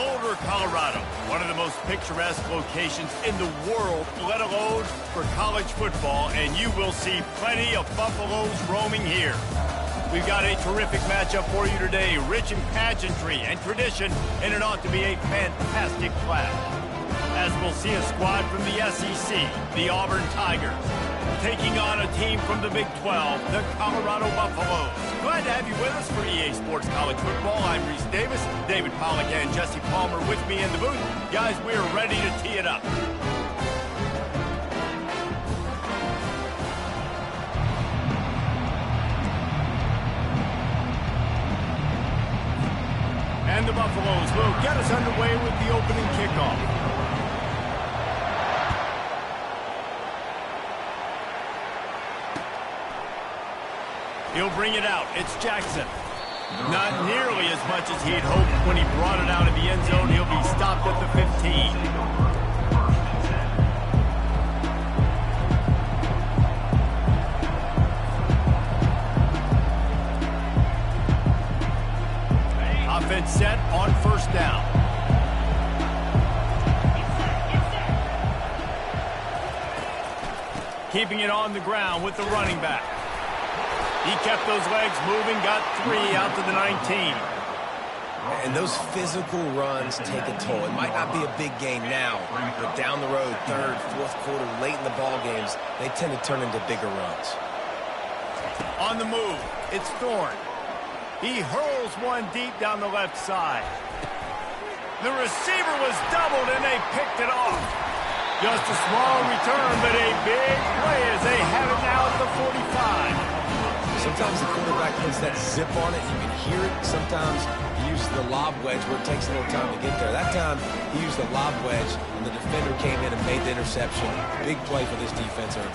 Boulder, Colorado, one of the most picturesque locations in the world, let alone for college football, and you will see plenty of Buffaloes roaming here. We've got a terrific matchup for you today, rich in pageantry and tradition, and it ought to be a fantastic clash. As we'll see a squad from the SEC, the Auburn Tigers, taking on a team from the Big 12, the Colorado Buffaloes. Glad to have you with us for EA Sports College Football. I'm Reese Davis, David Pollack and Jesse Palmer with me in the booth. Guys, we're ready to tee it up. And the Buffaloes will get us underway with the opening kickoff. He'll bring it out. It's Jackson. Not nearly as much as he'd hoped when he brought it out of the end zone. He'll be stopped at the 15. Offense set on first down. Keeping it on the ground with the running back. He kept those legs moving, got 3 out to the 19. And those physical runs take a toll. It might not be a big gain now, but down the road, third, fourth quarter, late in the ball games, they tend to turn into bigger runs. On the move, it's Thorne. He hurls one deep down the left side. The receiver was doubled, and they picked it off. Just a small return, but a big play as they have it now at the 45. Sometimes the quarterback puts that zip on it. You can hear it. Sometimes he uses the lob wedge where it takes a little time to get there. That time, he used the lob wedge, and the defender came in and made the interception. Big play for this defense early.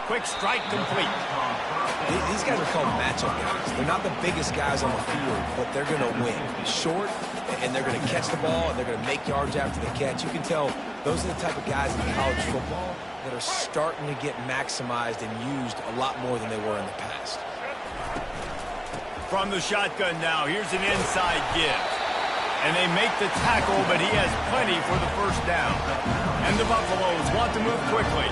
Quick strike complete. These guys are called matchup guys. They're not the biggest guys on the field, but they're going to win. Short, and they're going to catch the ball, and they're going to make yards after the catch. You can tell those are the type of guys in college football that are starting to get maximized and used a lot more than they were in the past. From the shotgun now, here's an inside give. And they make the tackle, but he has plenty for the first down. And the Buffaloes want to move quickly.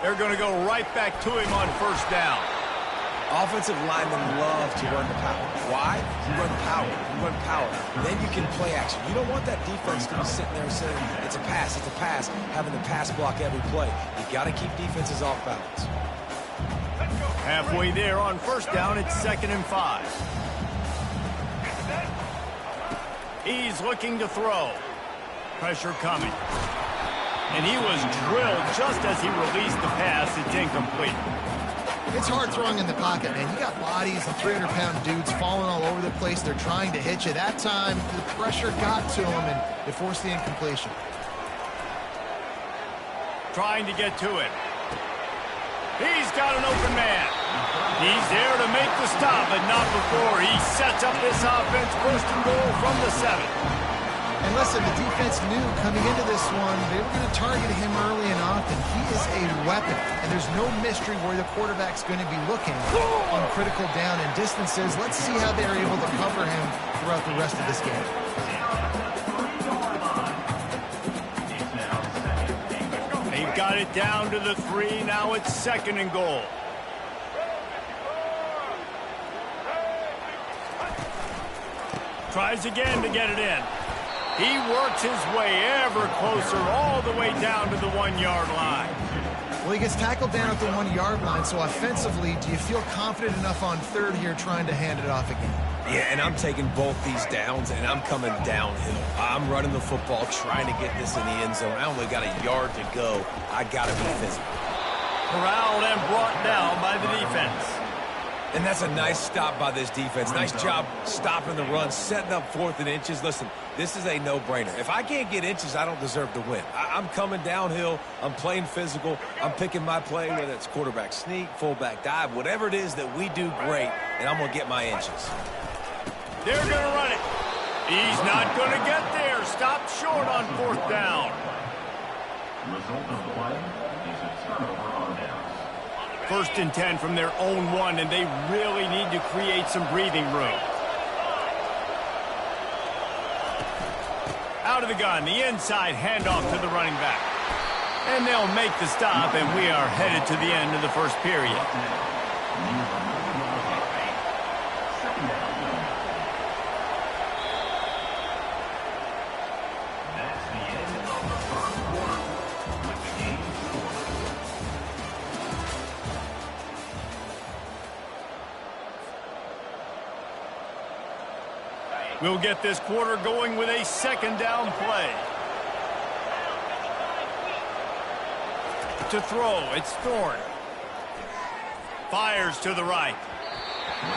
They're going to go right back to him on first down. Offensive linemen love to run the power. Why? You run power. You run power. Then you can play action. You don't want that defense to be sitting there saying, it's a pass, having the pass block every play. You got to keep defenses off balance. Halfway there on first down, it's 2nd and 5. He's looking to throw. Pressure coming. And he was drilled just as he released the pass. It's incomplete. It's hard throwing in the pocket, man. You got bodies and 300-pound dudes falling all over the place. They're trying to hit you. That time, the pressure got to him, and it forced the incompletion. Trying to get to it. He's got an open man. He's there to make the stop, but not before he sets up this offense. First and goal from the 7. And listen, the defense knew coming into this one, they were going to target him early and often. He is a weapon, and there's no mystery where the quarterback's going to be looking on critical down and distances. Let's see how they're able to cover him throughout the rest of this game. They've got it down to the 3. Now it's 2nd and goal. Tries again to get it in. He works his way ever closer all the way down to the 1-yard line. Well, he gets tackled down at the 1-yard line, so offensively, do you feel confident enough on third here trying to hand it off again? Yeah, and I'm taking both these downs, and I'm coming downhill. I'm running the football, trying to get this in the end zone. I only got a yard to go. I got to be physical. Corralled and brought down by the defense. And that's a nice stop by this defense. Nice job stopping the run, setting up 4th and inches. Listen, this is a no-brainer. If I can't get inches, I don't deserve to win. I'm coming downhill. I'm playing physical. I'm picking my play, whether it's quarterback sneak, fullback dive, whatever it is that we do great, and I'm going to get my inches. They're going to run it. He's not going to get there. stopped short on 4th down. Result of the play is a turnover on downs. 1st and 10 from their own 1, and they really need to create some breathing room. Out of the gun, the inside handoff to the running back. And they'll make the stop, and we are headed to the end of the 1st period. We'll get this quarter going with a 2nd down play. To throw, it's Thorne. Fires to the right.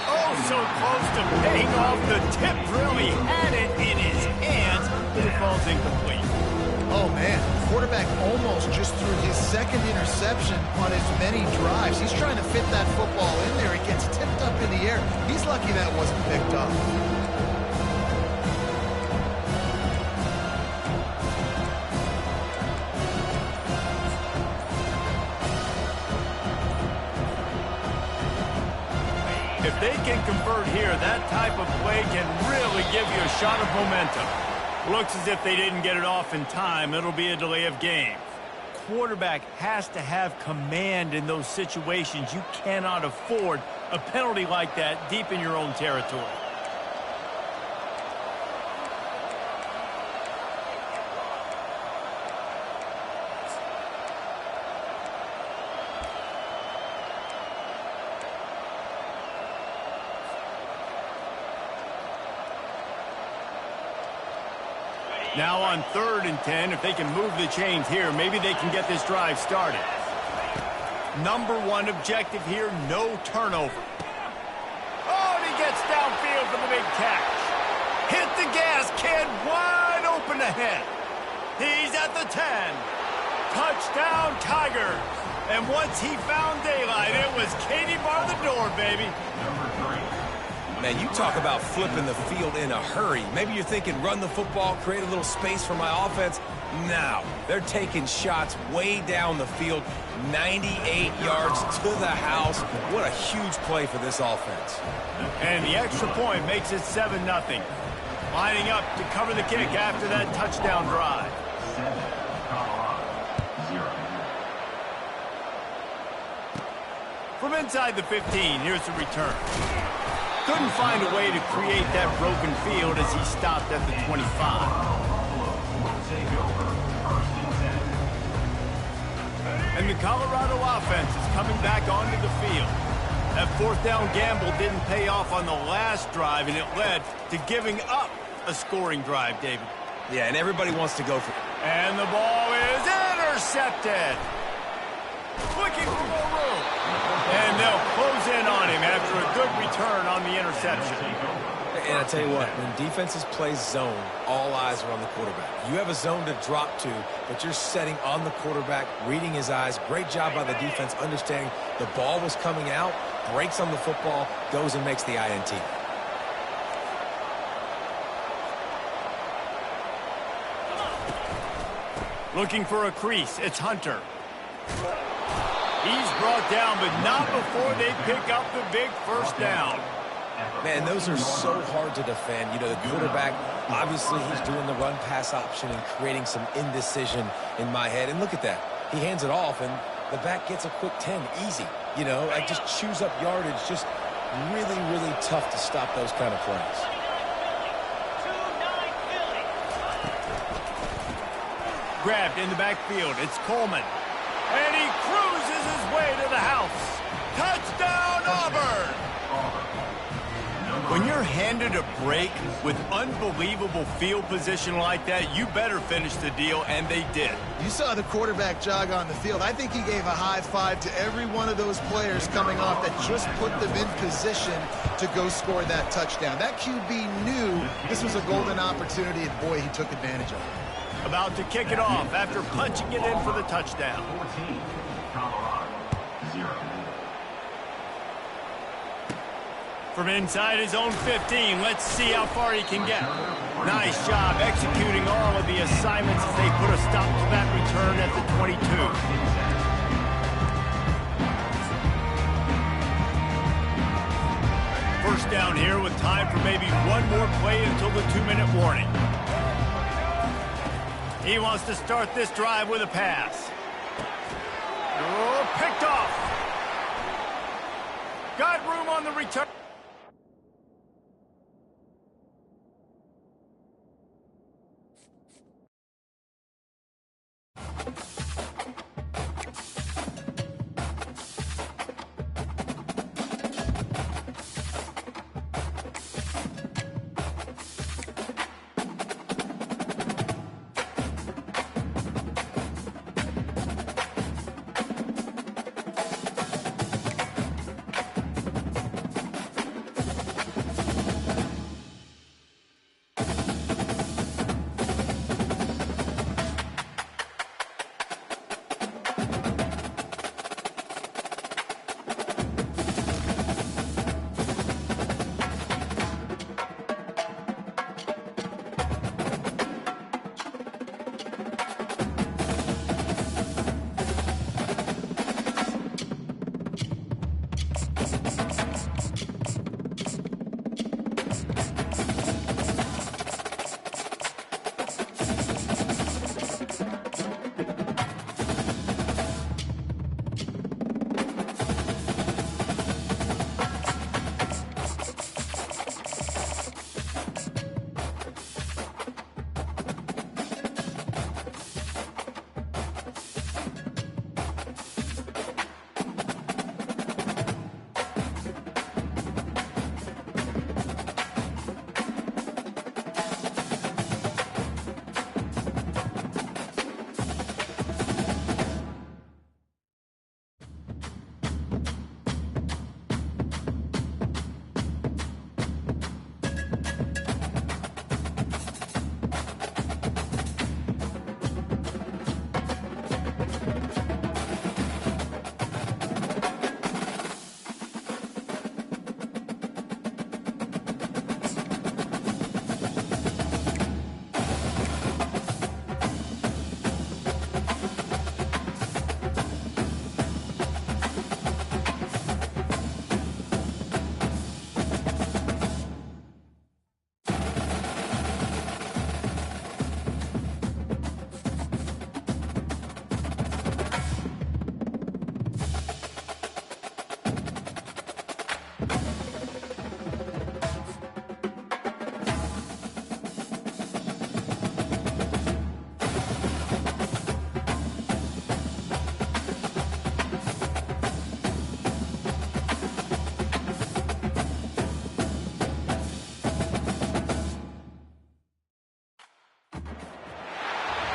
Oh, so close to paying off. The tip really had it in his hands, but it falls incomplete. Oh, man. Quarterback almost just threw his 2nd interception on as many drives. He's trying to fit that football in there. It gets tipped up in the air. He's lucky that wasn't picked up. If they can convert here, that type of play can really give you a shot of momentum. Looks as if they didn't get it off in time. It'll be a delay of game. Quarterback has to have command in those situations. You cannot afford a penalty like that deep in your own territory. Now on 3rd and 10, if they can move the chains here, maybe they can get this drive started. Number 1 objective here, no turnover. Oh, and he gets downfield for the big catch. Hit the gas, kid, wide open ahead. He's at the 10. Touchdown, Tigers. And once he found daylight, it was Katie bar the door, baby. Man, you talk about flipping the field in a hurry. Maybe you're thinking run the football, create a little space for my offense. No, they're taking shots way down the field, 98 yards to the house. What a huge play for this offense. And the extra point makes it 7-0. Lining up to cover the kick after that touchdown drive. 7, Colorado, 0. From inside the 15, here's the return. Couldn't find a way to create that broken field as he stopped at the 25. And the Colorado offense is coming back onto the field. That 4th down gamble didn't pay off on the last drive, and it led to giving up a scoring drive, David. Yeah, and everybody wants to go for it. And the ball is intercepted. Looking for more room. And they'll close in on him after a good return on the interception. And I tell you what, when defenses play zone, all eyes are on the quarterback. You have a zone to drop to, but you're setting on the quarterback, reading his eyes. Great job by the defense, understanding the ball was coming out, breaks on the football, goes and makes the INT. Looking for a crease, it's Hunter. He's brought down, but not before they pick up the big 1st down. Man, those are so hard to defend. You know, the quarterback, obviously he's doing the run-pass option and creating some indecision in my head. And look at that. He hands it off, and the back gets a quick 10. Easy. You know, like just chews up yardage. Just really, really tough to stop those kind of plays. Grabbed in the backfield. It's Coleman. And he cruises his way to the house. Touchdown, Auburn! When you're handed a break with unbelievable field position like that, you better finish the deal, and they did. You saw the quarterback jog on the field. I think he gave a high five to every one of those players coming off that just put them in position to go score that touchdown. That QB knew this was a golden opportunity, and boy, he took advantage of it. About to kick it off after punching it in for the touchdown. 14, Colorado, 0. From inside his own 15, let's see how far he can get. Nice job executing all of the assignments as they put a stop to that return at the 22. First down here with time for maybe one more play until the 2-minute warning. He wants to start this drive with a pass. Oh, picked off. Got room on the return.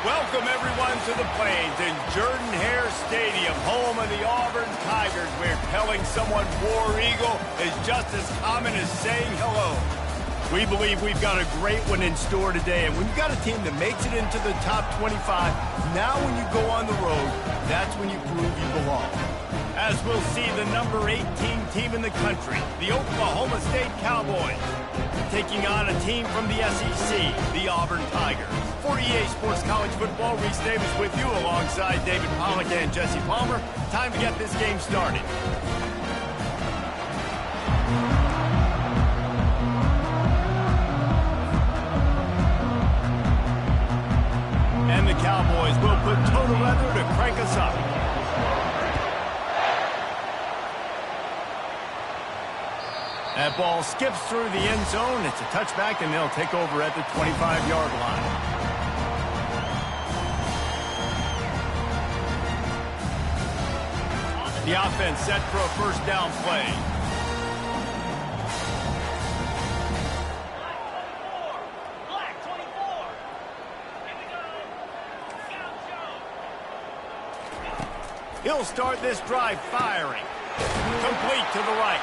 Welcome, everyone, to the Plains in Jordan-Hare Stadium, home of the Auburn Tigers, where telling someone War Eagle is just as common as saying hello. We believe we've got a great one in store today, and when you've got a team that makes it into the top 25, now when you go on the road, that's when you prove you belong. As we'll see the number 18 team in the country, the Oklahoma State Cowboys, taking on a team from the SEC, the Auburn Tigers. For EA Sports College Football, Reese Davis with you alongside David Pollack and Jesse Palmer. Time to get this game started. And the Cowboys will put total leather to crank us up. That ball skips through the end zone. It's a touchback, and they'll take over at the 25-yard line. The offense set for a first down play. He'll start this drive firing. Complete to the right.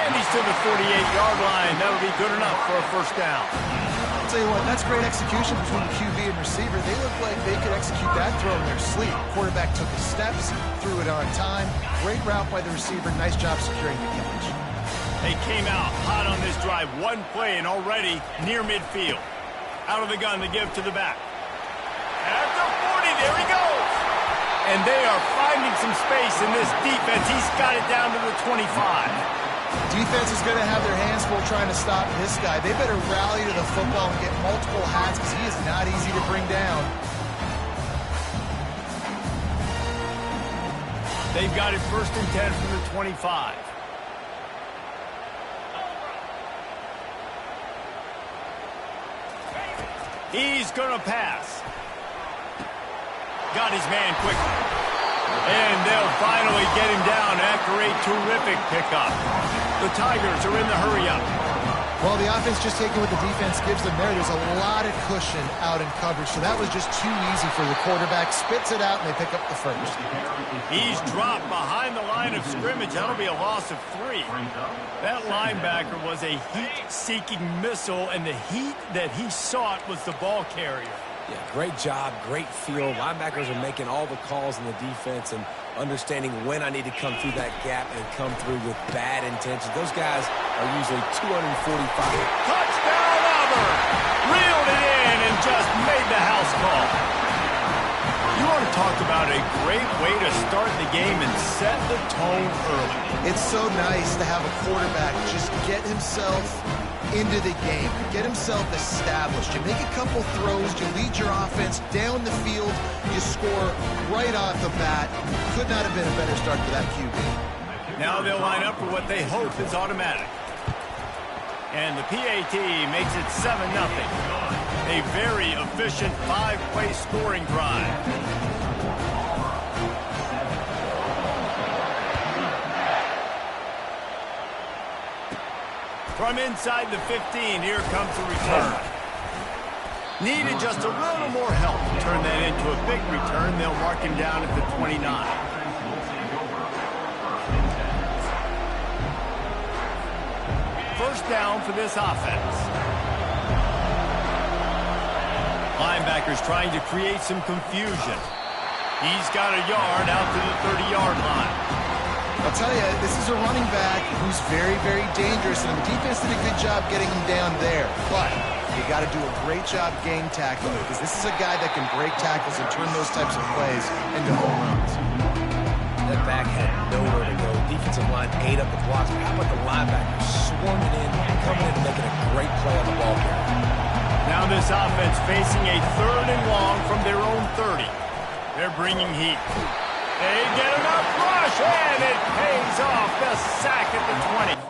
And he's to the 48-yard line. That'll be good enough for a first down. I'll tell you what, that's great execution between QB and receiver. They look like they could execute that throw in their sleep. Quarterback took his steps, threw it on time. Great route by the receiver. Nice job securing the catch. They came out hot on this drive. One play and already near midfield. Out of the gun, they give to the back. After 40, there he goes. And they are finding some space in this defense. He's got it down to the 25. Defense is going to have their hands full trying to stop this guy. They better rally to the football and get multiple hats because he is not easy to bring down. They've got it 1st and 10 from the 25. He's going to pass. Got his man quickly. And they'll finally get him down after a terrific pickup. The Tigers are in the hurry-up. Well, the offense just taking what the defense gives them there. There's a lot of cushion out in coverage, so that was just too easy for the quarterback. Spits it out, and they pick up the first. He's dropped behind the line of scrimmage. That'll be a loss of 3. That linebacker was a heat-seeking missile, and the heat that he sought was the ball carrier. Yeah, great job, great feel. Linebackers are making all the calls in the defense and understanding when I need to come through that gap and come through with bad intentions. Those guys are usually 245. Touchdown, Auburn! Reeled it in and just made the house call. You want to talk about a great way to start the game and set the tone early. It's so nice to have a quarterback just get himself into the game, get himself established. You make a couple throws, you lead your offense down the field, you score right off the bat. Could not have been a better start for that QB. Now they'll line up for what they hope is automatic. And the PAT makes it 7-0. A very efficient 5-play scoring drive. From inside the 15, here comes the return. Needed just a little more help to turn that into a big return. They'll mark him down at the 29. First down for this offense. Linebackers trying to create some confusion. He's got a yard out to the 30-yard line. I'll tell you, this is a running back who's very, very dangerous, and the defense did a good job getting him down there. But you got to do a great job game tackling because this is a guy that can break tackles and turn those types of plays into home runs. That back had nowhere to go. Defensive line ate up the blocks. But how about the linebackers swarming in, coming in and making a great play on the ball carrier? Now this offense facing a 3rd and long from their own 30. They're bringing heat. They get enough rush, and it pays off. The sack at the 20.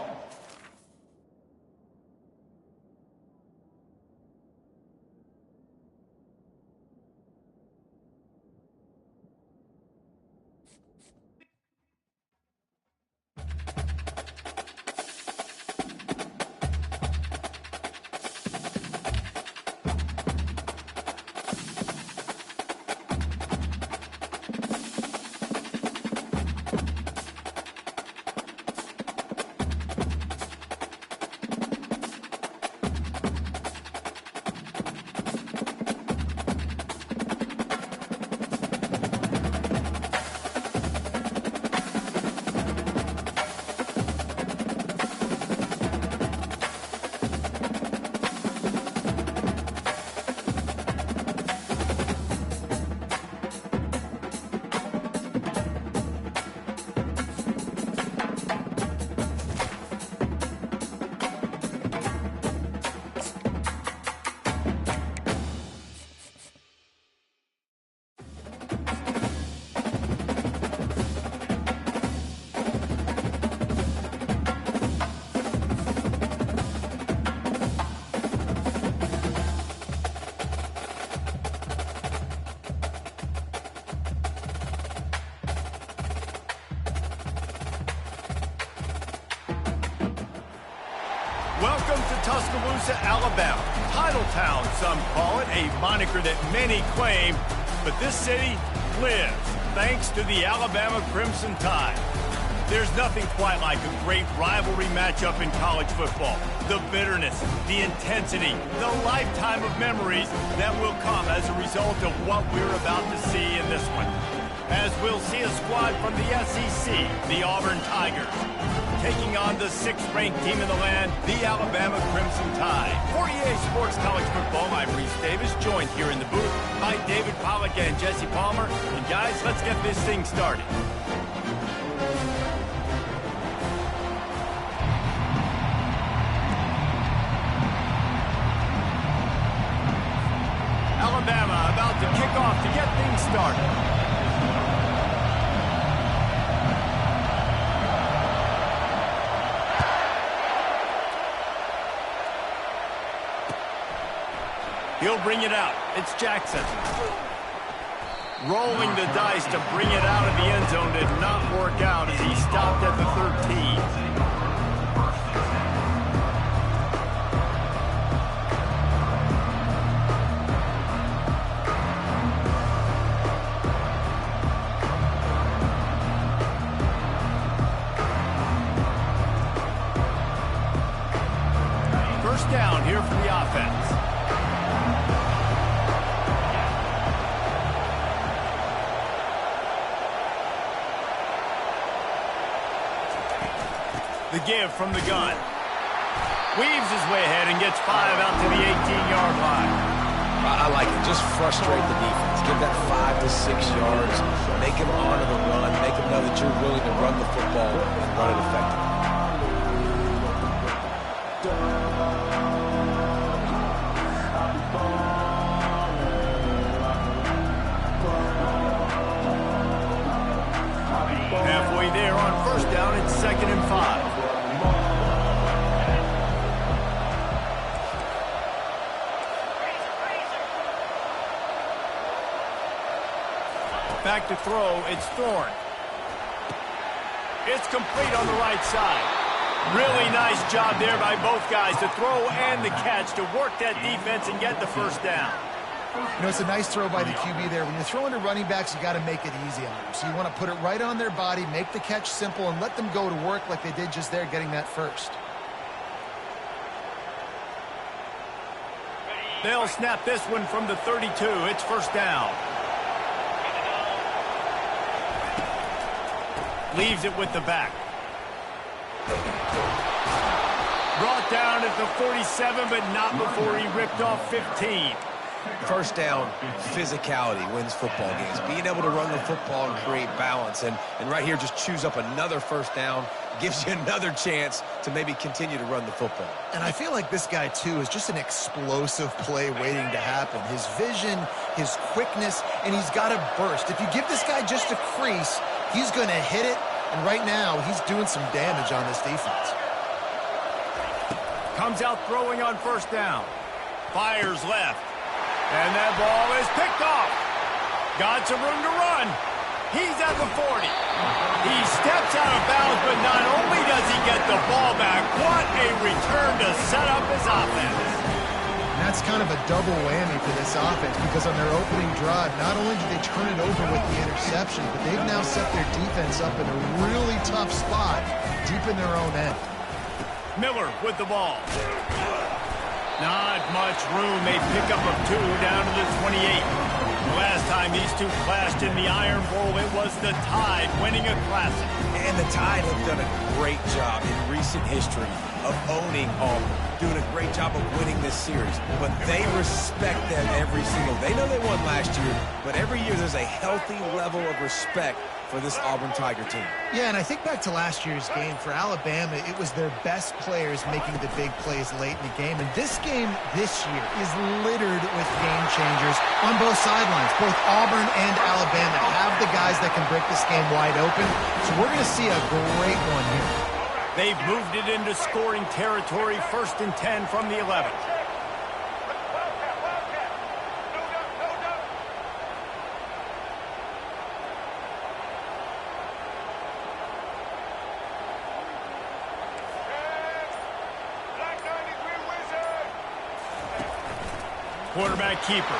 Welcome to Tuscaloosa, Alabama. Titletown, some call it, a moniker that many claim, but this city lives thanks to the Alabama Crimson Tide. There's nothing quite like a great rivalry matchup in college football. The bitterness, the intensity, the lifetime of memories that will come as a result of what we're about to see in this one. As we'll see a squad from the SEC, the Auburn Tigers. taking on the 6th-ranked team in the land, the Alabama Crimson Tide. For EA Sports College Football, I'm Reese Davis, joined here in the booth by David Pollack and Jesse Palmer. And guys, let's get this thing started. Alabama about to kick off to get things started. He'll bring it out. It's Jackson. Rolling the dice to bring it out of the end zone did not work out as he stopped at the 13. First down here for the offense. The give from the gun. Weaves his way ahead and gets 5 out to the 18-yard line. I like it. Just frustrate the defense. Give that 5 to 6 yards. Make them honor the run. Make them know that you're willing to run the football and run it effectively. Halfway there on first down, it's 2nd and 5. Back to throw, it's Thorne. It's complete on the right side. Really nice job there by both guys to throw and the catch to work that defense and get the first down. You know, it's a nice throw by the QB there. When you're throwing to running backs, you got to make it easy on them. So you want to put it right on their body, make the catch simple, and let them go to work like they did just there, getting that first. They'll snap this one from the 32. It's first down. Leaves it with the back. Brought down at the 47, but not before he ripped off 15. First down, physicality wins football games. Being able to run the football and create balance. And right here, just choose up another first down. Gives you another chance to maybe continue to run the football. And I feel like this guy, too, is just an explosive play waiting to happen. His vision, his quickness, and he's got a burst. If you give this guy just a crease, he's going to hit it. And right now, he's doing some damage on this defense. Comes out throwing on first down. Fires left. And that ball is picked off. Got some room to run. He's at the 40. He steps out of bounds, but not only does he get the ball back, what a return to set up his offense. And that's kind of a double whammy for this offense because on their opening drive, not only did they turn it over with the interception, but they've now set their defense up in a really tough spot deep in their own end. Miller with the ball. Not much room. A pickup of 2 down to the 28. The last time these two clashed in the Iron Bowl, it was the Tide winning a classic. And the Tide have done a great job in recent history of owning Auburn, doing a great job of winning this series. But they respect them every single. They know they won last year, but every year there's a healthy level of respect for this Auburn Tiger team. Yeah, and I think back to last year's game. For Alabama, it was their best players making the big plays late in the game. And this game this year is littered with game changers on both sidelines. Both Auburn and Alabama have the guys that can break this game wide open. So we're going to see a great one here. They've moved it into scoring territory, 1st and 10 from the 11. Quarterback keeper.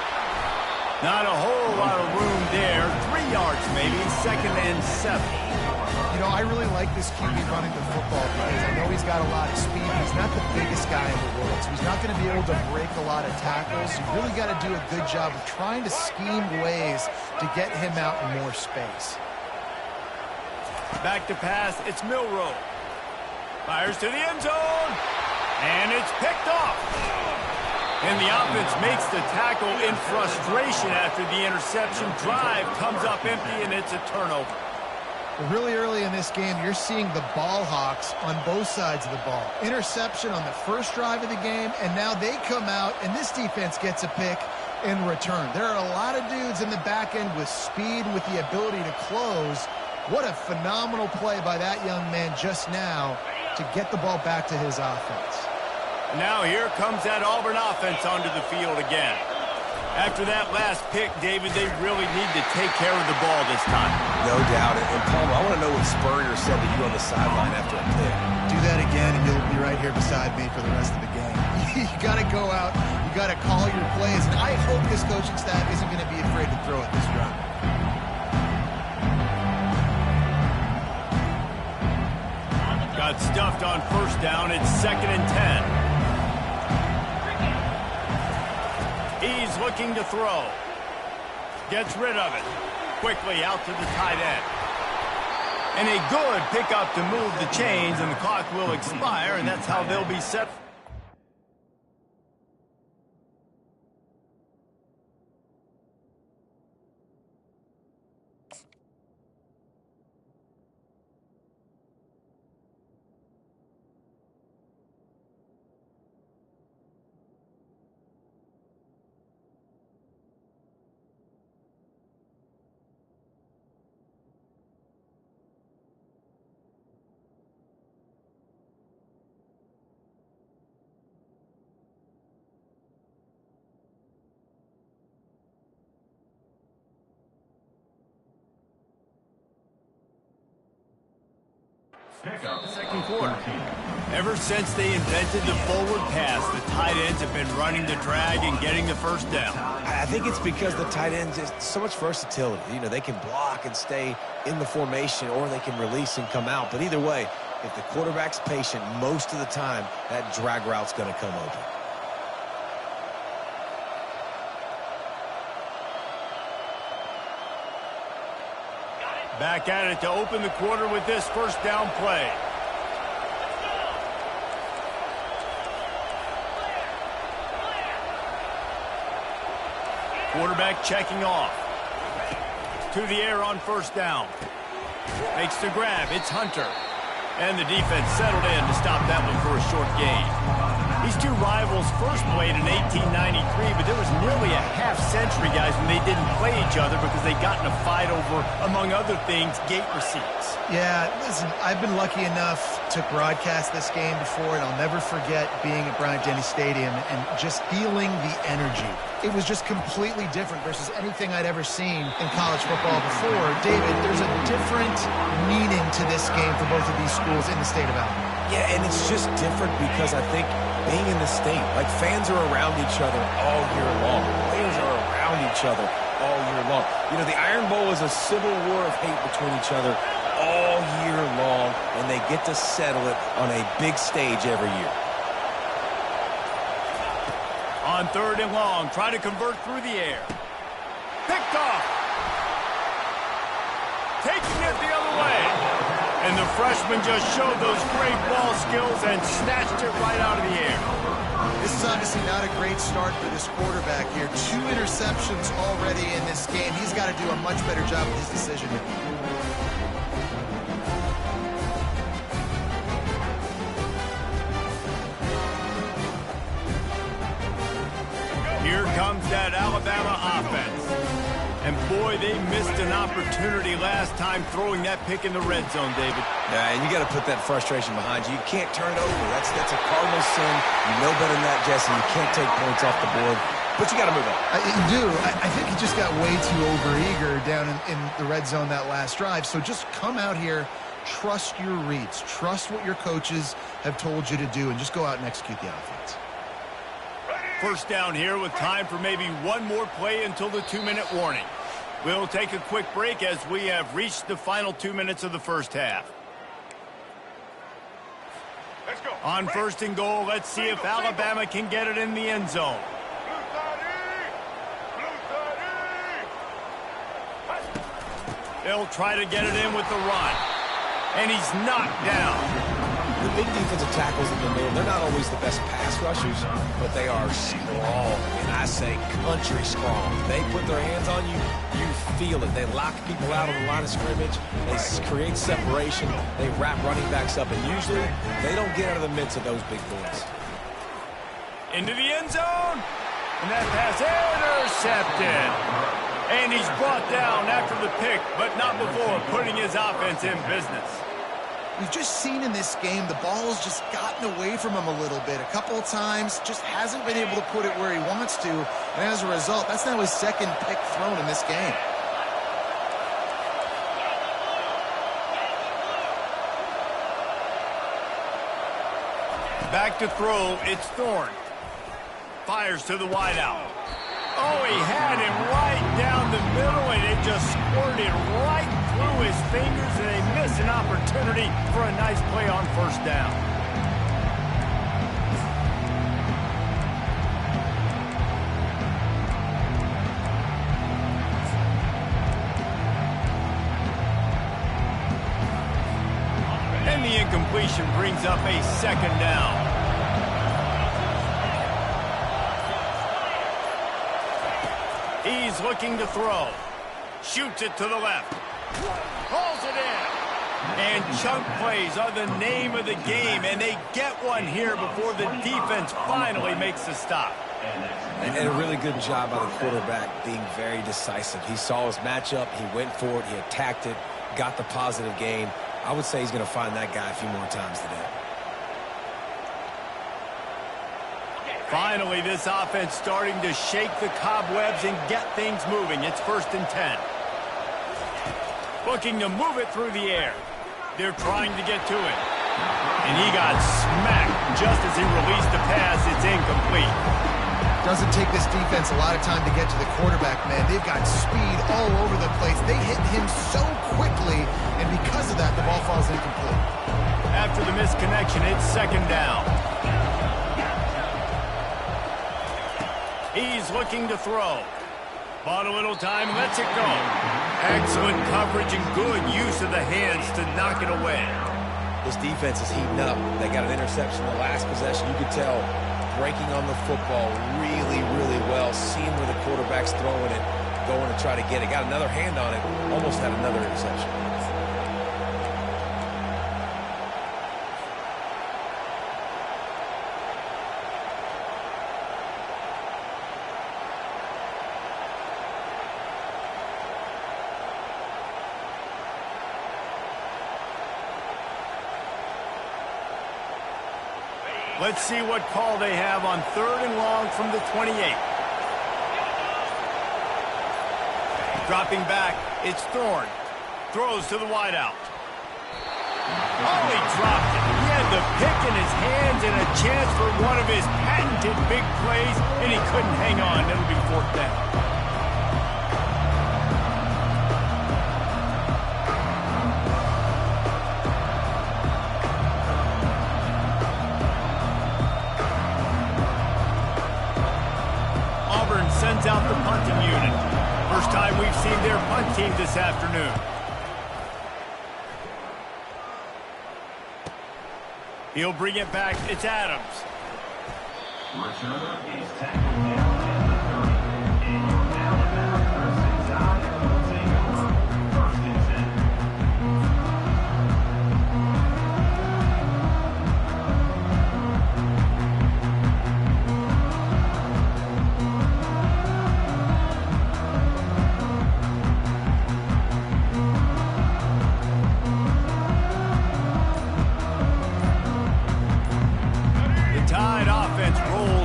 Not a whole lot of room there. 3 yards maybe, 2nd and 7. You know, I really like this QB running the football because I know he's got a lot of speed. He's not the biggest guy in the world, so he's not going to be able to break a lot of tackles. You really got to do a good job of trying to scheme ways to get him out in more space. Back to pass, it's Milroe. Fires to the end zone. And it's picked off. And the offense makes the tackle in frustration after the interception. Drive comes up empty, and it's a turnover. Really early in this game, you're seeing the ball hawks on both sides of the ball. Interception on the first drive of the game, and now they come out, and this defense gets a pick in return. There are a lot of dudes in the back end with speed, with the ability to close. What a phenomenal play by that young man just now to get the ball back to his offense. Now here comes that Auburn offense onto the field again. After that last pick, David, they really need to take care of the ball this time. No doubt. And Palmer, I want to know what Spurrier said to you on the sideline after a pick. Do that again, and you'll be right here beside me for the rest of the game. You got to go out. You got to call your plays. And I hope this coaching staff isn't going to be afraid to throw it this drive. Got stuffed on first down. It's 2nd and 10. He's looking to throw. Gets rid of it. Quickly out to the tight end. And a good pickup to move the chains, and the clock will expire, and that's how they'll be set. Second quarter. Ever since they invented the forward pass, the tight ends have been running the drag and getting the first down. I think it's because the tight ends is so much versatility. You know, they can block and stay in the formation, or they can release and come out. But either way, if the quarterback's patient most of the time, that drag route's going to come open. Back at it to open the quarter with this first down play. Quarterback checking off. To the air on first down. Makes the grab. It's Hunter. And the defense settled in to stop that one for a short gain. These two rivals first played in 1893, but there was nearly a half-century, guys, when they didn't play each other because they got in a fight over, among other things, gate receipts. Yeah, listen, I've been lucky enough to broadcast this game before, and I'll never forget being at Bryant-Denny Stadium and just feeling the energy. It was just completely different versus anything I'd ever seen in college football before. David, there's a different meaning to this game for both of these schools in the state of Alabama. Yeah, and it's just different because I think being in the state, like fans are around each other all year long. Players are around each other all year long. You know, the Iron Bowl is a civil war of hate between each other all year long, and they get to settle it on a big stage every year. On 3rd and long, try to convert through the air. Picked off. Taking it the other way. And the freshman just showed those great ball skills and snatched it right out of the air. This is obviously not a great start for this quarterback here. 2 interceptions already in this game. He's got to do a much better job with his decision making. Here comes that Alabama offense. And boy, they missed an opportunity last time throwing that pick in the red zone, David. Yeah, and you got to put that frustration behind you. You can't turn it over. That's a cardinal sin. You know better than that, Jesse. You can't take points off the board. But you got to move on. You do. I think he just got way too overeager down in the red zone that last drive. So just come out here, trust your reads, trust what your coaches have told you to do, and just go out and execute the offense. First down here with time for maybe one more play until the 2-minute warning. We'll take a quick break as we have reached the final 2 minutes of the first half. Let's go. On 1st and goal, let's see if Alabama can get it in the end zone. They'll try to get it in with the run. And he's knocked down. The big defensive tackles in the middle, they're not always the best pass rushers, but they are strong, and I say country strong. They put their hands on you, you feel it. They lock people out on the line of scrimmage. They create separation. They wrap running backs up, and usually they don't get out of the midst of those big boys. Into the end zone, and that pass intercepted. And he's brought down after the pick, but not before putting his offense in business. We've just seen in this game the ball's just gotten away from him a little bit. A couple of times, just hasn't been able to put it where he wants to. And as a result, that's now his second pick thrown in this game. Back to throw, it's Thorne. Fires to the wideout. Oh, he had him right down the middle, and it just squirted right through his fingers, and they missed an opportunity for a nice play on first down. And the incompletion brings up a second down. He's looking to throw. Shoots it to the left. Pulls it in. And chunk plays are the name of the game, and they get one here before the defense finally makes the stop. And a really good job by the quarterback being very decisive. He saw his matchup, he went for it, he attacked it, got the positive gain. I would say he's going to find that guy a few more times today. Finally, this offense starting to shake the cobwebs and get things moving. It's 1st and 10. Looking to move it through the air. They're trying to get to it. And he got smacked just as he released the pass. It's incomplete. Doesn't take this defense a lot of time to get to the quarterback, man. They've got speed all over the place. They hit him so quickly, and because of that, the ball falls incomplete. After the misconnection, it's 2nd down. He's looking to throw. Bought a little time, lets it go. Excellent coverage and good use of the hands to knock it away. This defense is heating up. They got an interception in the last possession. You could tell breaking on the football really, really well, seeing where the quarterback's throwing it, going to try to get it. Got another hand on it, almost had another interception. Let's see what call they have on 3rd and long from the 28. Dropping back, it's Thorne. Throws to the wideout. Oh, he dropped it. He had the pick in his hands and a chance for one of his patented big plays, and he couldn't hang on. It'll be 4th down. Sends out the punting unit. First time we've seen their punt team this afternoon. He'll bring it back. It's Adams. Returner is tackled down at the 30. And you're now at the inside of the takeover. 1st and 10.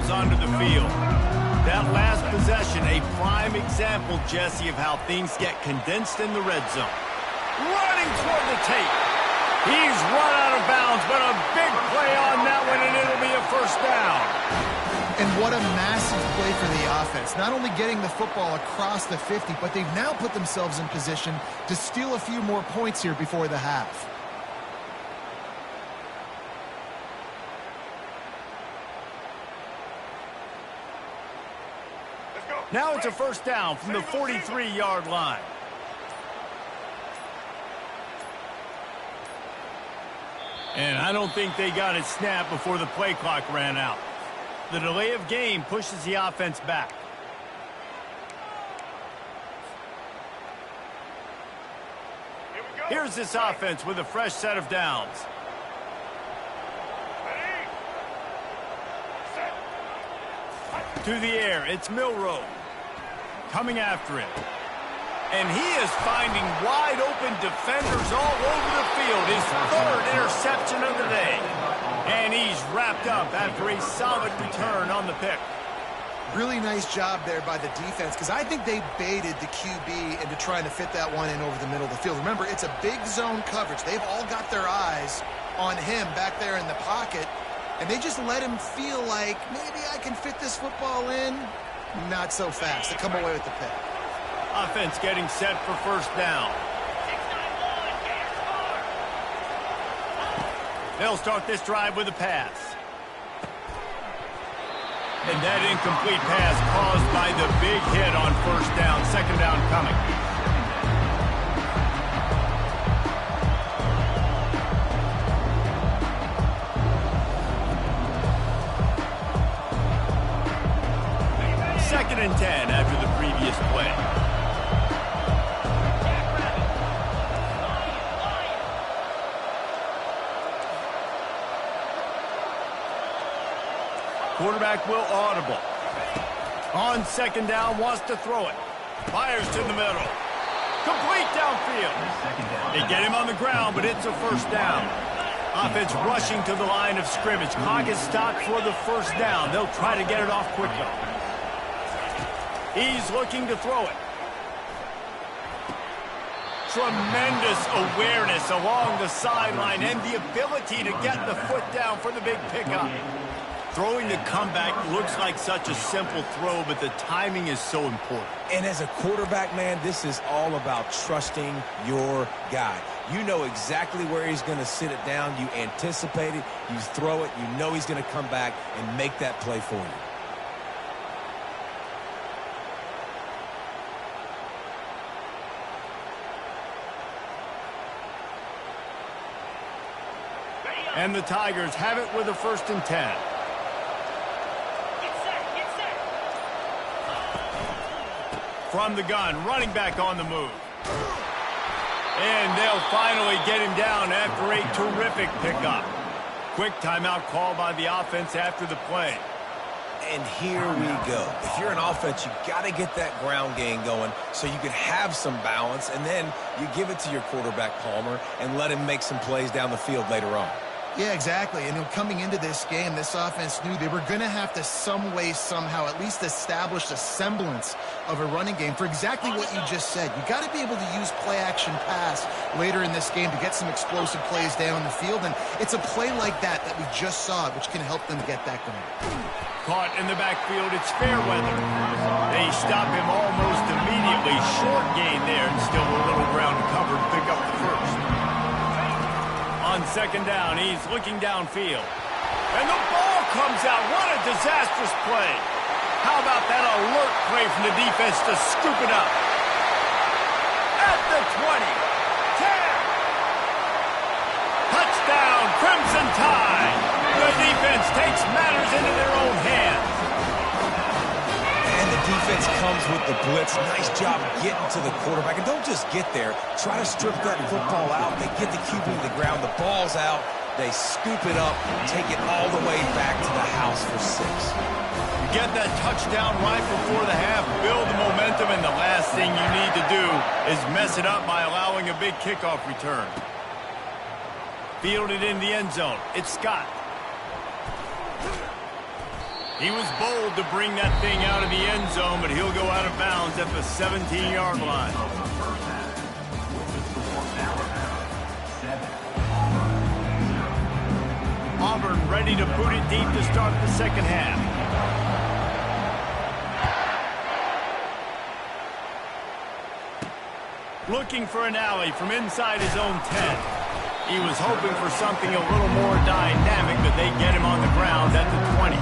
Onto the field. That last possession, a prime example, Jesse, of how things get condensed in the red zone. Running toward the tape. He's run out of bounds, but a big play on that one, and it'll be a 1st down. And what a massive play for the offense. Not only getting the football across the 50, but they've now put themselves in position to steal a few more points here before the half. Now it's a 1st down from the 43-yard line. And I don't think they got it snapped before the play clock ran out. The delay of game pushes the offense back. Here's this offense with a fresh set of downs. To the air, it's Milroe. Coming after him. And he is finding wide open defenders all over the field. His third interception of the day. And he's wrapped up after a solid return on the pick. Really nice job there by the defense, because I think they baited the QB into trying to fit that one in over the middle of the field. Remember, it's a big zone coverage. They've all got their eyes on him back there in the pocket, and they just let him feel like, maybe I can fit this football in. Not so fast. They come away with the pick. Offense getting set for first down. They'll start this drive with a pass. And that incomplete pass caused by the big hit on first down. Second down coming. Second and 10 after the previous play. Quarterback will audible. On second down, wants to throw it. Fires to the middle. Complete downfield. They get him on the ground, but it's a first down. Offense rushing to the line of scrimmage. Clock is stopped for the first down. They'll try to get it off quickly. He's looking to throw it. Tremendous awareness along the sideline and the ability to get the foot down for the big pickup. Throwing the comeback looks like such a simple throw, but the timing is so important. And as a quarterback, man, this is all about trusting your guy. You know exactly where he's going to sit it down. You anticipate it. You throw it. You know he's going to come back and make that play for you. And the Tigers have it with a first and 10. From the gun, running back on the move. And they'll finally get him down after a terrific pickup. Quick timeout call by the offense after the play. And here we go. If you're an offense, you got to get that ground game going so you can have some balance, and then you give it to your quarterback, Palmer, and let him make some plays down the field later on. Yeah, exactly. And coming into this game, this offense knew they were going to have to some way, somehow, at least establish a semblance of a running game for exactly what you just said. You got to be able to use play-action pass later in this game to get some explosive plays down the field. And it's a play like that we just saw, which can help them get that going. Caught in the backfield, it's Fairweather. They stop him almost immediately. Short gain there, and still a little ground covered. Pick up the first. On second down, he's looking downfield. And the ball comes out. What a disastrous play. How about that alert play from the defense to scoop it up? At the 20. 10. Touchdown, Crimson Tide. The defense takes matters into their own hands. And the defense comes with the blitz. Nice job getting to the quarterback. And don't just get there. Try to strip that football out. They get the QB to the ground. The ball's out. They scoop it up, take it all the way back to the house for 6. You get that touchdown right before the half, build the momentum, and the last thing you need to do is mess it up by allowing a big kickoff return. Fielded in the end zone. It's Scott. He was bold to bring that thing out of the end zone, but he'll go out of bounds at the 17-yard line. Auburn ready to boot it deep to start the second half. Looking for an alley from inside his own 10. He was hoping for something a little more dynamic, but they get him on the ground at the 20.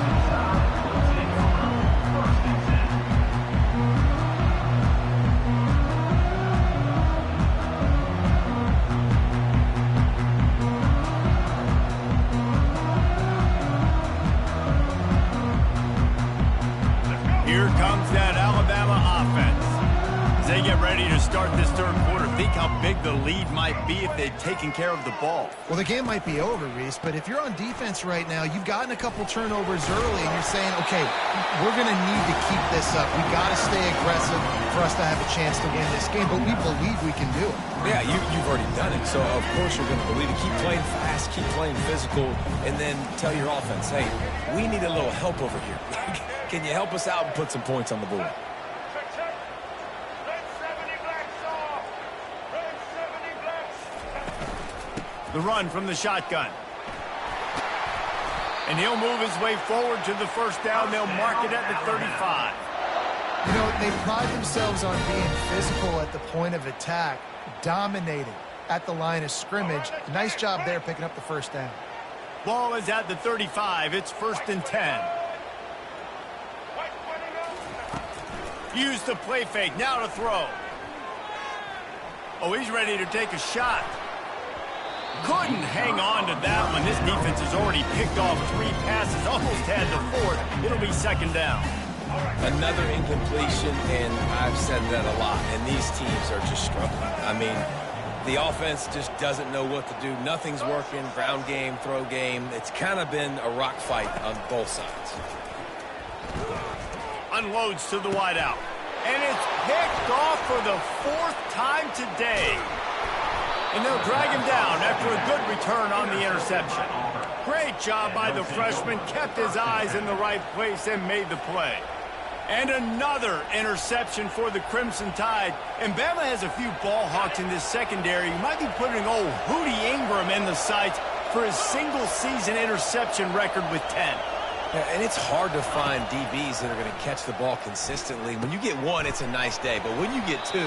Here comes that Alabama offense. As they get ready to start this third quarter, think how big the lead might be if they'd taken care of the ball. Well, the game might be over, Reese, but if you're on defense right now, you've gotten a couple turnovers early, and you're saying, okay, we're going to need to keep this up. We got to stay aggressive for us to have a chance to win this game, but we believe we can do it. Yeah, you've already done it, so of course you're going to believe it. Keep playing fast, keep playing physical, and then tell your offense, hey, we need a little help over here. Can you help us out and put some points on the board? The run from the shotgun. And he'll move his way forward to the first down. They'll mark it at the 35. You know, they pride themselves on being physical at the point of attack, dominating at the line of scrimmage. Nice job there picking up the first down. Ball is at the 35. It's 1st and 10. Use the play fake. Now to throw. Oh, he's ready to take a shot. Couldn't hang on to that one. This defense has already picked off 3 passes, almost had the 4th. It'll be 2nd down. Another incompletion, and I've said that a lot, and these teams are just struggling. I mean, the offense just doesn't know what to do. Nothing's working. Ground game, throw game. It's kind of been a rock fight on both sides. Unloads to the wideout. And it's picked off for the 4th time today. And they'll drag him down after a good return on the interception. Great job by the freshman. Kept his eyes in the right place and made the play. And another interception for the Crimson Tide. And Bama has a few ball hawks in this secondary. You might be putting old Hootie Ingram in the sights for his single-season interception record with 10. Yeah, and it's hard to find DBs that are going to catch the ball consistently. When you get 1, it's a nice day. But when you get 2,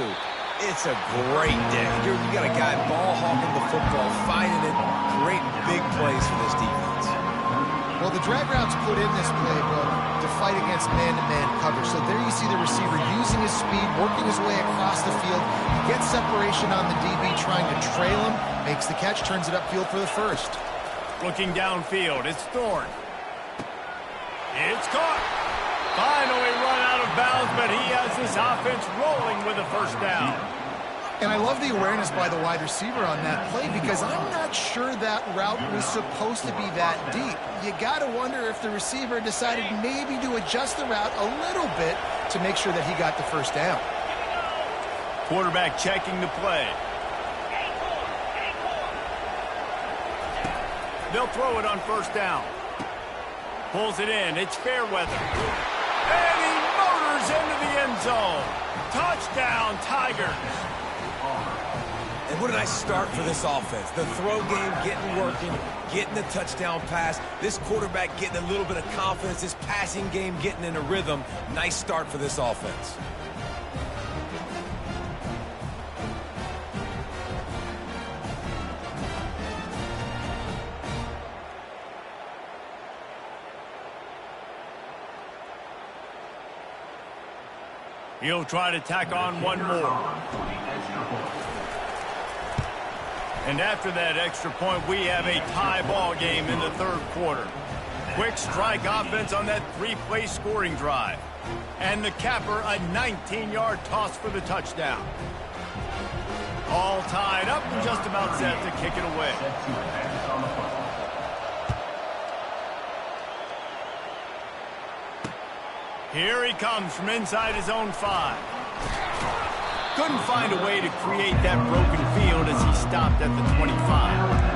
it's a great day. You got a guy ball hawking the football, finding it, great big plays for this defense. Well, the drag routes put in this playbook to fight against man-to-man coverage. So there you see the receiver using his speed, working his way across the field. He gets separation on the DB, trying to trail him, makes the catch, turns it upfield for the first. Looking downfield, it's Thorne. It's caught. Finally run out of bounds, but he has this offense rolling with a first down. And I love the awareness by the wide receiver on that play because I'm not sure that route was supposed to be that deep. You got to wonder if the receiver decided maybe to adjust the route a little bit to make sure that he got the first down. Quarterback checking the play. They'll throw it on first down. Pulls it in. It's Fairweather. And he motors into the end zone. Touchdown, Tigers. And what a nice start for this offense. The throw game getting working, getting the touchdown pass. This quarterback getting a little bit of confidence. This passing game getting in a rhythm. Nice start for this offense. He'll try to tack on one more. And after that extra point, we have a tie ball game in the third quarter. Quick strike offense on that 3-play scoring drive. And the capper, a 19-yard toss for the touchdown. All tied up and just about set to kick it away. Here he comes from inside his own 5. Couldn't find a way to create that broken field as he stopped at the 25.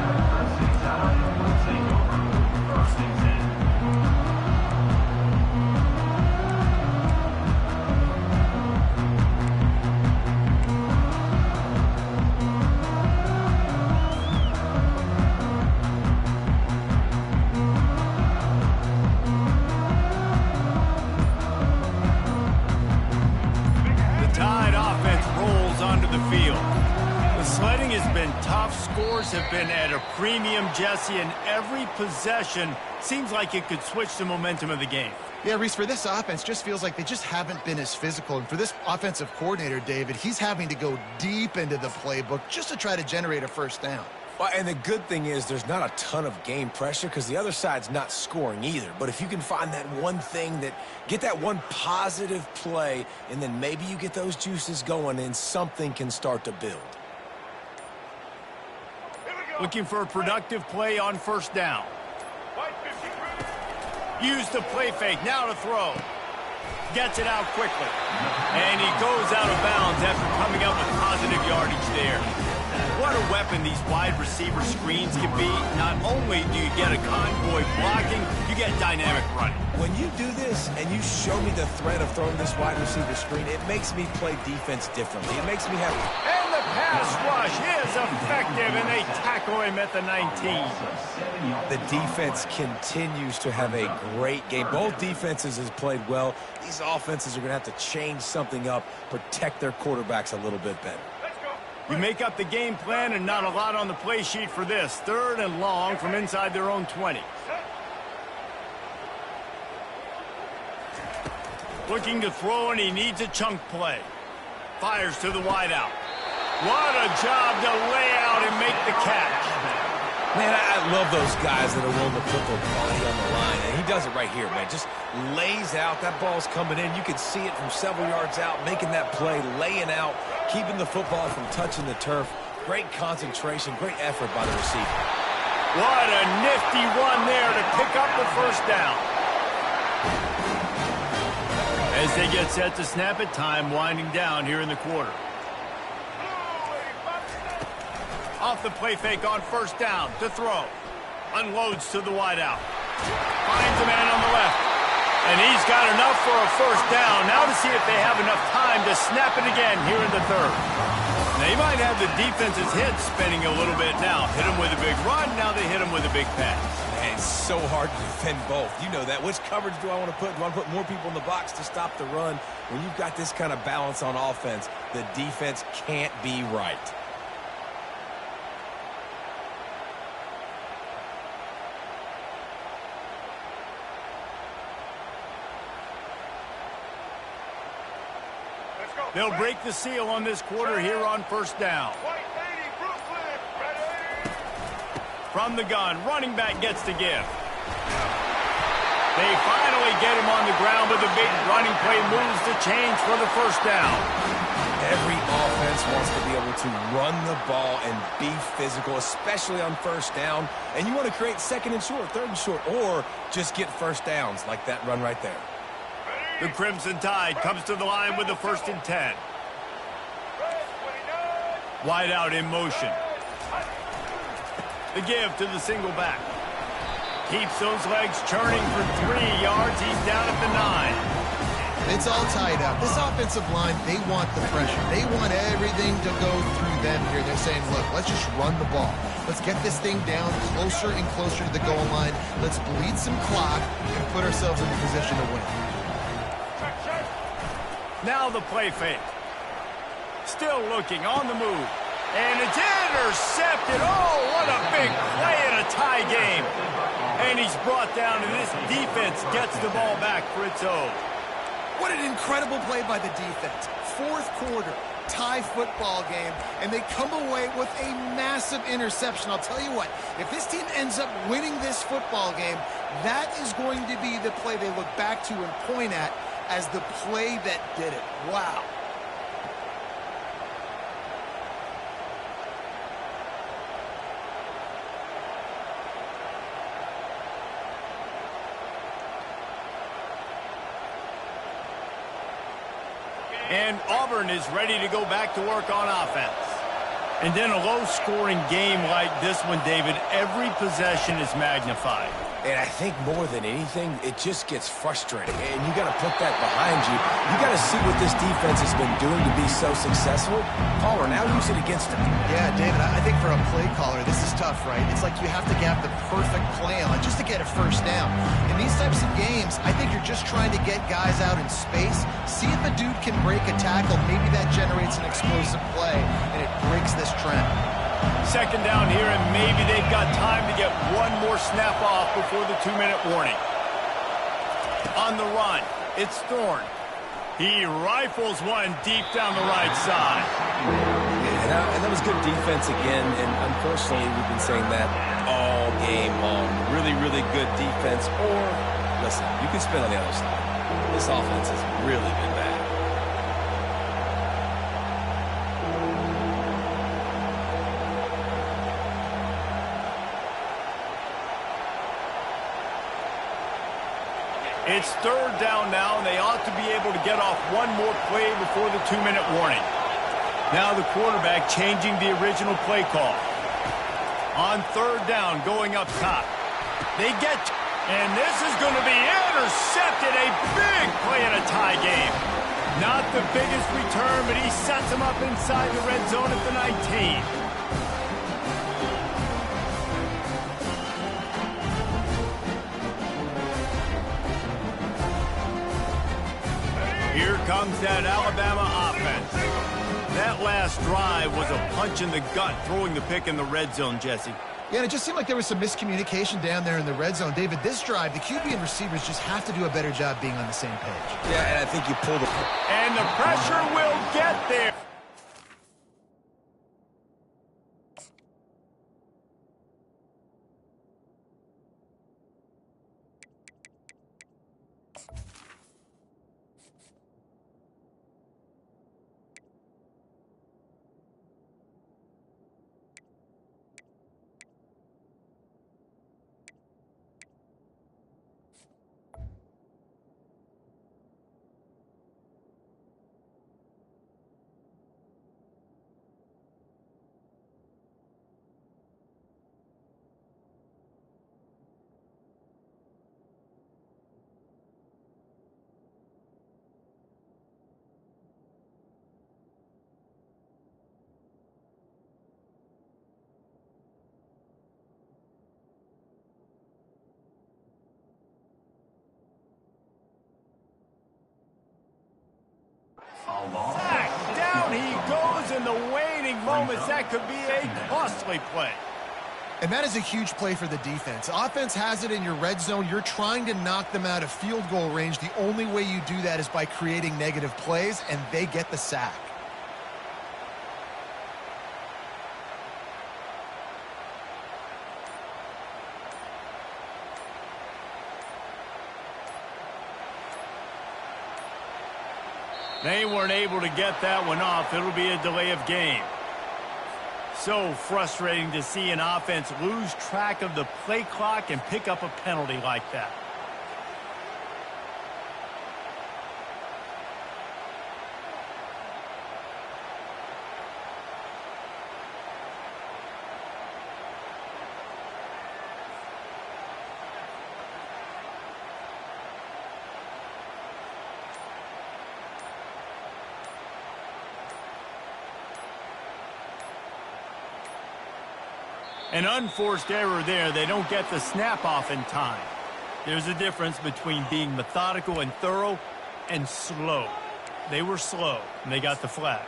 Scores have been at a premium, Jesse, and every possession seems like it could switch the momentum of the game. Yeah, Reese, for this offense, just feels like they just haven't been as physical. And for this offensive coordinator, David, he's having to go deep into the playbook just to try to generate a first down. Well, and the good thing is there's not a ton of game pressure because the other side's not scoring either. But if you can find that one thing get that one positive play, and then maybe you get those juices going and something can start to build. Looking for a productive play on first down. Use the play fake, now to throw. Gets it out quickly. And he goes out of bounds after coming up with positive yardage there. What a weapon these wide receiver screens can be. Not only do you get a convoy blocking, you get dynamic running. When you do this and you show me the threat of throwing this wide receiver screen, it makes me play defense differently. It makes me have... And the pass rush is effective, and they tackle him at the 19. The defense continues to have a great game. Both defenses has played well. These offenses are going to have to change something up, protect their quarterbacks a little bit better. You make up the game plan and not a lot on the play sheet for this. 3rd and long from inside their own 20. Looking to throw, and he needs a chunk play. Fires to the wideout. What a job to lay out and make the catch. Man, I love those guys that are willing to put their body on the line, and he does it right here, man. Just lays out. That ball's coming in. You can see it from several yards out, making that play, laying out, keeping the football from touching the turf. Great concentration, great effort by the receiver. What a nifty one there to pick up the first down. As they get set to snap it, time winding down here in the quarter. Off the play fake on first down to throw. Unloads to the wideout. Finds a man on the left. And he's got enough for a first down. Now to see if they have enough time to snap it again here in the 3rd. They might have the defense's head spinning a little bit now. Hit him with a big run, now they hit him with a big pass. Man, it's so hard to defend both. You know that. Which coverage do I want to put? Do I want to put more people in the box to stop the run? When you've got this kind of balance on offense, the defense can't be right. They'll break the seal on this quarter here on first down. From the gun, running back gets to give. They finally get him on the ground with a big running play, moves the change for the first down. Every offense wants to be able to run the ball and be physical, especially on first down. And you want to create 2nd and short, 3rd and short, or just get first downs like that run right there. The Crimson Tide comes to the line with the 1st and 10. Wide out in motion. The give to the single back. Keeps those legs churning for 3 yards. He's down at the 9. It's all tied up. This offensive line, they want the pressure. They want everything to go through them here. They're saying, look, let's just run the ball. Let's get this thing down closer and closer to the goal line. Let's bleed some clock and put ourselves in a position to win. Now the play fake. Still looking, on the move. And it's intercepted. Oh, what a big play in a tie game. And he's brought down, and this defense gets the ball back for its own. What an incredible play by the defense. 4th quarter, tie football game, and they come away with a massive interception. I'll tell you what, if this team ends up winning this football game, that is going to be the play they look back to and point at as the play that did it. Wow. And Auburn is ready to go back to work on offense. And in a low-scoring game like this one, David, every possession is magnified. And I think more than anything, it just gets frustrating. And you got to put that behind you. You got to see what this defense has been doing to be so successful. Caller, now use it against them. Yeah, David, I think for a play caller, this is tough, right? It's like you have to have the perfect play on just to get a first down. In these types of games, I think you're just trying to get guys out in space, see if a dude can break a tackle. Maybe that generates an explosive play, and it breaks this trend. 2nd down here, and maybe they've got time to get one more snap off before the 2-minute warning. On the run, it's Thorne. He rifles one deep down the right side. Yeah, Now, and that was good defense again, and unfortunately, we've been saying that all game long. Really, really good defense, or, listen, you can spin on the other side. This offense has really been bad. It's third down now, and they ought to be able to get off one more play before the 2-minute warning. Now the quarterback changing the original play call. On third down, going up top. They get, and this is going to be intercepted. A big play in a tie game. Not the biggest return, but he sets him up inside the red zone at the 19. Here comes that Alabama offense. That last drive was a punch in the gut, throwing the pick in the red zone, Jesse. Yeah, and it just seemed like there was some miscommunication down there in the red zone. David, this drive, the QB and receivers just have to do a better job being on the same page. Yeah, and I think you pulled the... And the pressure will get there. Down he goes in the waning moments. That could be a costly play. And that is a huge play for the defense. Offense has it in your red zone. You're trying to knock them out of field goal range. The only way you do that is by creating negative plays, and they get the sack. They weren't able to get that one off. It'll be a delay of game. So frustrating to see an offense lose track of the play clock and pick up a penalty like that. An unforced error there. They don't get the snap off in time. There's a difference between being methodical and thorough and slow. They were slow, and they got the flag.